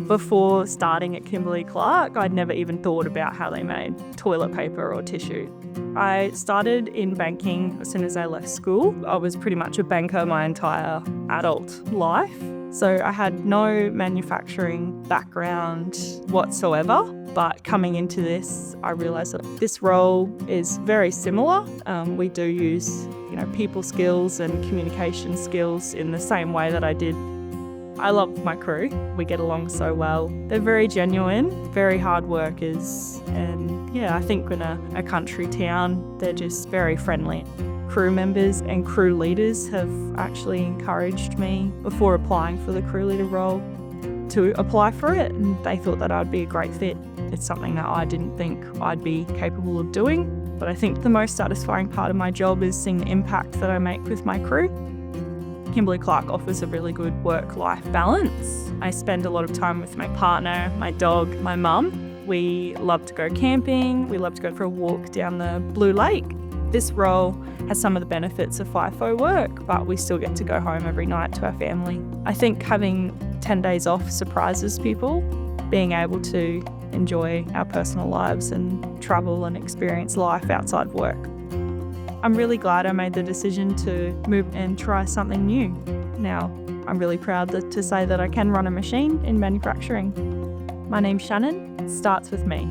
Before starting at Kimberly-Clark, I'd never even thought about how they made toilet paper or tissue. I started in banking as soon as I left school. I was pretty much a banker my entire adult life. So I had no manufacturing background whatsoever. But coming into this, I realised that this role is very similar. We do use, people skills and communication skills in the same way that I did. I love my crew. We get along so well. They're very genuine, very hard workers. And I think in a country town, they're just very friendly. Crew members and crew leaders have actually encouraged me before applying for the crew leader role to apply for it, and they thought that I'd be a great fit. It's something that I didn't think I'd be capable of doing, but I think the most satisfying part of my job is seeing the impact that I make with my crew. Kimberly-Clark offers a really good work-life balance. I spend a lot of time with my partner, my dog, my mum. We love to go camping. We love to go for a walk down the Blue Lake. This role has some of the benefits of FIFO work, but we still get to go home every night to our family. I think having 10 days off surprises people, being able to enjoy our personal lives and travel and experience life outside of work. I'm really glad I made the decision to move and try something new. Now, I'm really proud to say that I can run a machine in manufacturing. My name's Shannen. It starts with me.